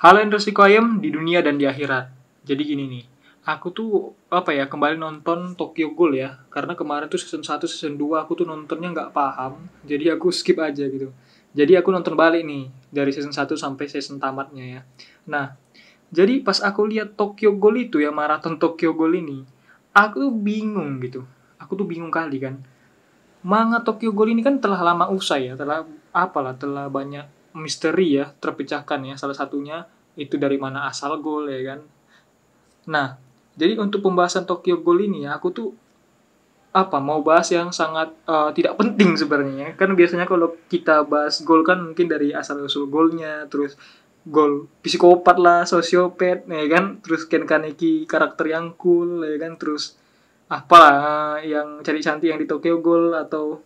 Halo Industri Koyem di dunia dan di akhirat. Jadi gini nih, aku tuh kembali nonton Tokyo Ghoul ya. Karena kemarin tuh season 1, season 2 aku tuh nontonnya nggak paham. Jadi aku skip aja gitu. Jadi aku nonton balik nih dari season 1 sampai season tamatnya ya. Nah, jadi pas aku lihat Tokyo Ghoul itu ya, maraton Tokyo Ghoul ini, aku tuh bingung gitu. Aku tuh bingung kali kan. Manga Tokyo Ghoul ini kan telah lama usai ya, telah banyak misteri ya terpecahkan ya. Salah satunya itu dari mana asal Ghoul ya kan. Nah, jadi untuk pembahasan Tokyo Ghoul ini ya, aku tuh mau bahas yang sangat tidak penting sebenarnya. Kan biasanya kalau kita bahas Ghoul kan mungkin dari asal usul Ghoulnya, terus Ghoul psikopat lah, sosiopat ya kan, terus Ken Kaneki karakter yang cool ya kan, terus yang cari cantik yang di Tokyo Ghoul, atau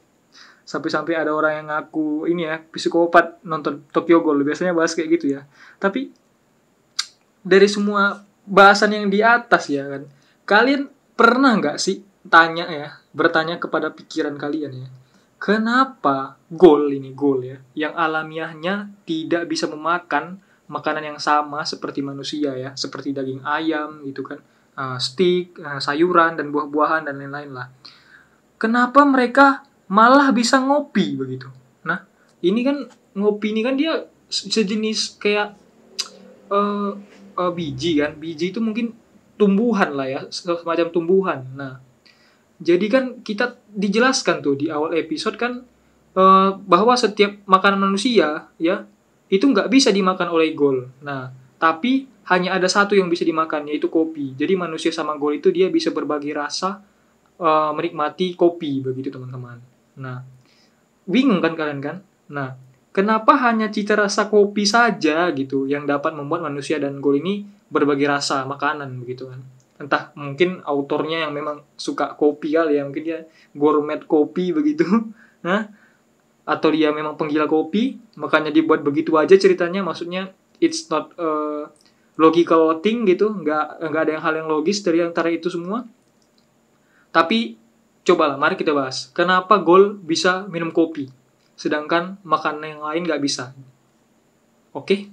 sampai-sampai ada orang yang ngaku ini ya psikopat nonton Tokyo Ghoul, biasanya bahas kayak gitu ya. Tapi dari semua bahasan yang di atas ya kan, kalian pernah nggak sih bertanya kepada pikiran kalian ya, kenapa Ghoul ya yang alamiahnya tidak bisa memakan makanan yang sama seperti manusia ya, seperti daging ayam gitu kan, steak, sayuran dan buah-buahan dan lain-lain lah, kenapa mereka malah bisa ngopi begitu? Nah, ini kan ngopi ini kan dia sejenis kayak eh biji kan. Biji itu mungkin tumbuhan lah ya, semacam tumbuhan. Nah, jadi kan kita dijelaskan tuh di awal episode kan, bahwa setiap makanan manusia ya itu nggak bisa dimakan oleh Ghoul. Nah, tapi hanya ada satu yang bisa dimakan, yaitu kopi. Jadi manusia sama Ghoul itu dia bisa berbagi rasa, menikmati kopi begitu teman-teman. Nah, bingung kan kalian kan? Nah, kenapa hanya cita rasa kopi saja gitu yang dapat membuat manusia dan Ghoul ini berbagi rasa makanan begitu kan? Entah mungkin autornya yang memang suka kopi kali ya, mungkin dia gourmet kopi begitu. Nah, atau dia memang penggila kopi, makanya dibuat begitu aja ceritanya. Maksudnya it's not a logical thing gitu, nggak ada yang hal yang logis dari antara itu semua. Tapi cobalah, mari kita bahas. Kenapa Ghoul bisa minum kopi, sedangkan makanan yang lain nggak bisa? Oke?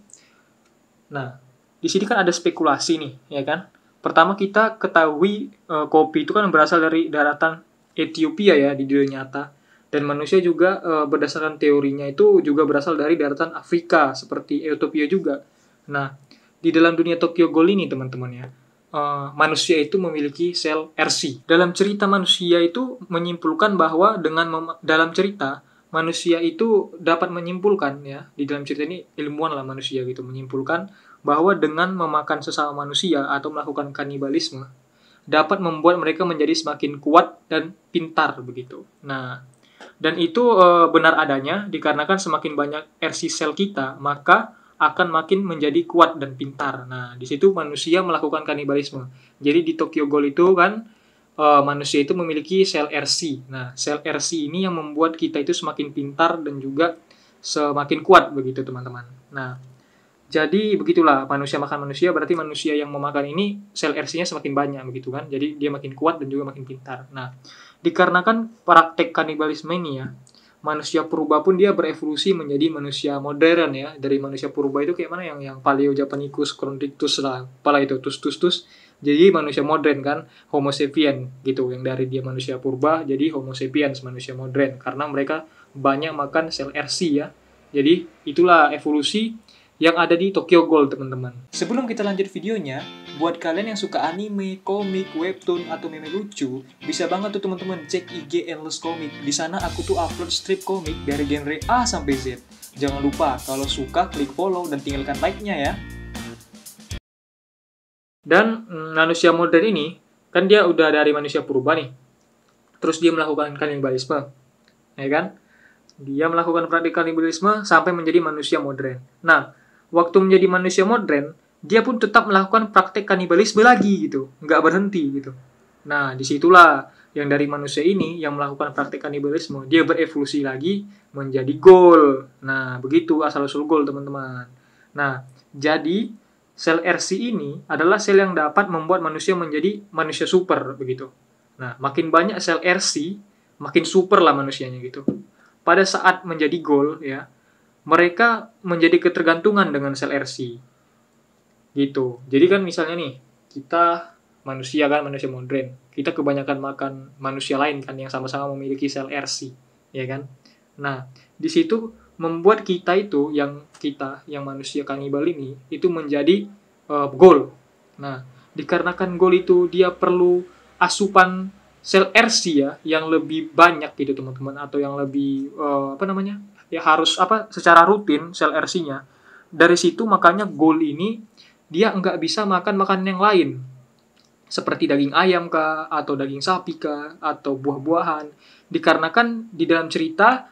Nah, di sini kan ada spekulasi nih, ya kan? Pertama kita ketahui kopi itu kan berasal dari daratan Ethiopia ya di dunia nyata. Dan manusia juga berdasarkan teorinya itu juga berasal dari daratan Afrika seperti Ethiopia juga. Nah, di dalam dunia Tokyo Ghoul ini teman-teman ya, manusia itu memiliki sel RC. Dalam cerita manusia itu menyimpulkan bahwa dalam cerita manusia itu dapat menyimpulkan ya, di dalam cerita ini ilmuwan lah manusia gitu menyimpulkan bahwa dengan memakan sesama manusia atau melakukan kanibalisme dapat membuat mereka menjadi semakin kuat dan pintar begitu. Nah, dan itu benar adanya dikarenakan semakin banyak RC sel kita, maka akan makin menjadi kuat dan pintar. Nah, di situ manusia melakukan kanibalisme. Jadi di Tokyo Ghoul itu kan manusia itu memiliki sel RC. Nah, sel RC ini yang membuat kita itu semakin pintar dan juga semakin kuat begitu, teman-teman. Nah, jadi begitulah, manusia makan manusia berarti manusia yang memakan ini sel RC-nya semakin banyak begitu kan. Jadi dia makin kuat dan juga makin pintar. Nah, dikarenakan praktek kanibalisme ini ya, manusia purba pun dia berevolusi menjadi manusia modern ya. Dari manusia purba itu kayak mana yang Paleo Japanicus, Chrontictus lah, apalah itu tus. Jadi manusia modern kan, Homo sapien gitu. Yang dari dia manusia purba jadi Homo sapiens, manusia modern, karena mereka banyak makan sel RC ya. Jadi itulah evolusi yang ada di Tokyo Ghoul, teman-teman. Sebelum kita lanjut videonya, buat kalian yang suka anime, komik, webtoon, atau meme lucu, bisa banget tuh teman-teman cek IG Endless Comic. Di sana aku tuh upload strip komik dari genre A sampai Z. Jangan lupa, kalau suka klik follow dan tinggalkan like-nya ya. Dan manusia modern ini, kan dia udah dari manusia purba nih. Terus dia melakukan kanibalisme, ya kan? Dia melakukan praktik kanibalisme sampai menjadi manusia modern. Nah, waktu menjadi manusia modern, dia pun tetap melakukan praktek kanibalisme lagi gitu, nggak berhenti gitu. Nah, disitulah yang dari manusia ini yang melakukan praktek kanibalisme, dia berevolusi lagi menjadi Ghoul. Nah, begitu asal-usul Ghoul, teman-teman. Nah, jadi sel RC ini adalah sel yang dapat membuat manusia menjadi manusia super begitu. Nah, makin banyak sel RC, makin super lah manusianya gitu. Pada saat menjadi Ghoul ya, mereka menjadi ketergantungan dengan sel RC. gitu. Jadi kan misalnya nih, kita manusia kan, manusia modern, kita kebanyakan makan manusia lain kan yang sama-sama memiliki sel RC, ya kan? Nah, di situ membuat kita yang manusia kanibal ini itu menjadi goal. Nah, dikarenakan goal itu dia perlu asupan sel RC ya yang lebih banyak gitu teman-teman, atau yang lebih apa namanya? Ya harus secara rutin sel RC-nya. Dari situ makanya goal ini dia nggak bisa makan makanan yang lain seperti daging ayam kah, atau daging sapi kah, atau buah-buahan. Dikarenakan di dalam cerita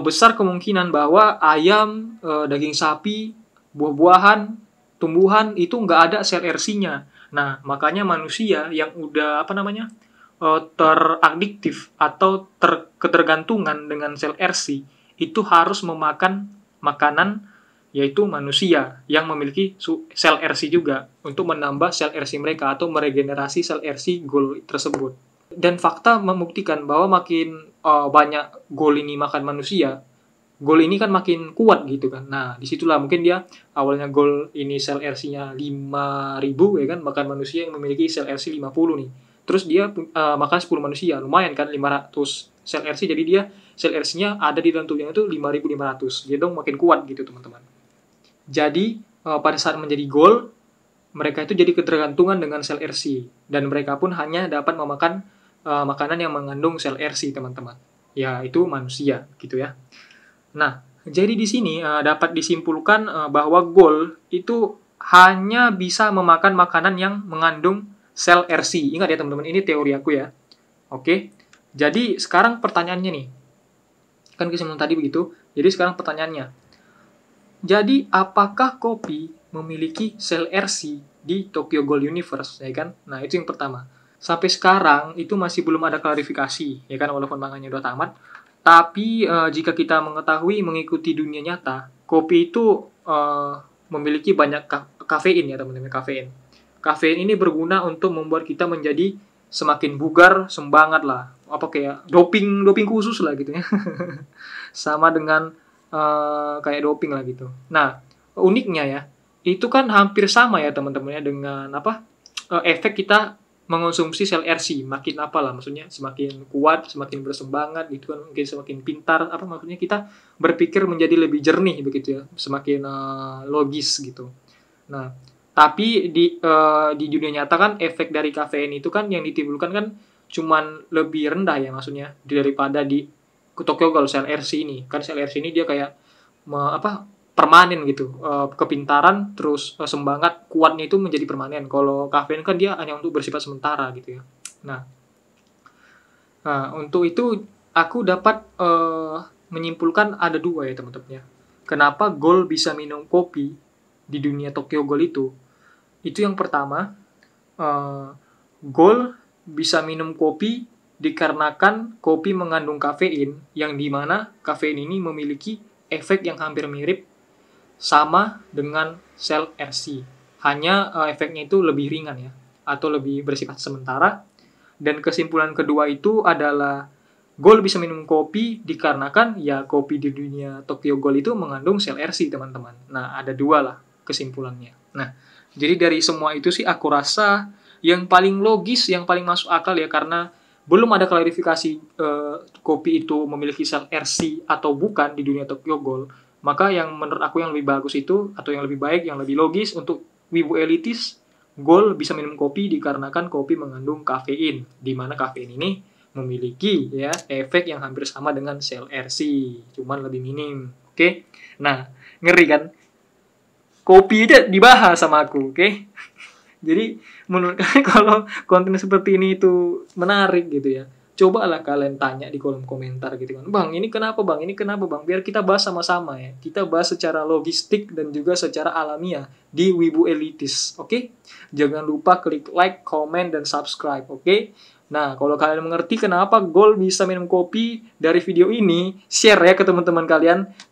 besar kemungkinan bahwa ayam, daging sapi, buah-buahan, tumbuhan itu nggak ada sel RC-nya. Nah, makanya manusia yang udah teradiktif atau ketergantungan dengan sel RC itu harus memakan makanan yaitu manusia yang memiliki sel RC juga untuk menambah sel RC mereka atau meregenerasi sel RC goal tersebut. Dan fakta membuktikan bahwa makin banyak goal ini makan manusia, goal ini kan makin kuat gitu kan. Nah, disitulah mungkin dia awalnya goal ini sel RC-nya 5.000 ya kan, makan manusia yang memiliki sel RC 50 nih. Terus dia makan 10 manusia, lumayan kan 500 sel RC, jadi dia sel RC-nya ada di dalam tubuhnya itu 5.500. Jadi dong makin kuat gitu teman-teman. Jadi pada saat menjadi goal, mereka itu jadi ketergantungan dengan sel RC dan mereka pun hanya dapat memakan makanan yang mengandung sel RC teman-teman. Ya itu manusia gitu ya. Nah, jadi di sini dapat disimpulkan bahwa goal itu hanya bisa memakan makanan yang mengandung sel RC. Ingat ya teman-teman, ini teori aku ya. Oke. Jadi sekarang pertanyaannya nih. Kan kesimpulan tadi begitu. Jadi sekarang pertanyaannya. Jadi apakah kopi memiliki sel RC di Tokyo Ghoul Universe, ya kan? Nah, itu yang pertama. Sampai sekarang itu masih belum ada klarifikasi, ya kan, walaupun manganya udah tamat. Tapi jika kita mengikuti dunia nyata, kopi itu memiliki banyak kafein ya teman-teman, kafein. Kafein ini berguna untuk membuat kita menjadi semakin bugar, semangat lah. Apa kayak doping khusus lah gitu ya. Sama dengan kayak doping lah gitu. Nah, uniknya ya, itu kan hampir sama ya teman-teman ya dengan efek kita mengonsumsi sel RC. Makin maksudnya semakin kuat, semakin bersemangat gitu kan, mungkin semakin pintar, maksudnya kita berpikir menjadi lebih jernih begitu ya, semakin logis gitu. Nah, tapi di dunia nyata kan efek dari kafein itu kan yang ditimbulkan kan cuman lebih rendah ya maksudnya daripada di Tokyo Ghoul sel RC ini. Kan sel RC ini dia kayak permanen gitu. Kepintaran terus semangat kuatnya itu menjadi permanen. Kalau kafein kan dia hanya untuk bersifat sementara gitu ya. Nah, untuk itu aku dapat menyimpulkan ada dua ya teman-teman ya. Kenapa Ghoul bisa minum kopi di dunia Tokyo Ghoul itu? Itu yang pertama, Ghoul bisa minum kopi dikarenakan kopi mengandung kafein, yang dimana kafein ini memiliki efek yang hampir mirip sama dengan sel RC. Hanya efeknya itu lebih ringan ya, atau lebih bersifat sementara. Dan kesimpulan kedua itu adalah Ghoul bisa minum kopi dikarenakan ya kopi di dunia Tokyo Ghoul itu mengandung sel RC teman-teman. Nah, ada dua lah kesimpulannya. Nah, jadi dari semua itu sih aku rasa yang paling logis, yang paling masuk akal ya, karena belum ada klarifikasi kopi itu memiliki sel RC atau bukan di dunia Tokyo Ghoul. Maka yang menurut aku yang lebih bagus itu, atau yang lebih baik, yang lebih logis untuk wibu elitis, Ghoul bisa minum kopi dikarenakan kopi mengandung kafein, di mana kafein ini memiliki ya efek yang hampir sama dengan sel RC, cuman lebih minim. Oke? Nah, ngeri kan? Kopi aja dibahas sama aku, oke? Jadi menurut kalian kalau konten seperti ini itu menarik gitu ya, cobalah kalian tanya di kolom komentar gitu kan, bang ini kenapa bang, ini kenapa bang, biar kita bahas sama-sama ya, kita bahas secara logistik dan juga secara alamiah di Wibu Elitis, oke? Jangan lupa klik like, comment, dan subscribe, oke? Nah, kalau kalian mengerti kenapa Ghoul bisa minum kopi dari video ini, share ya ke teman-teman kalian.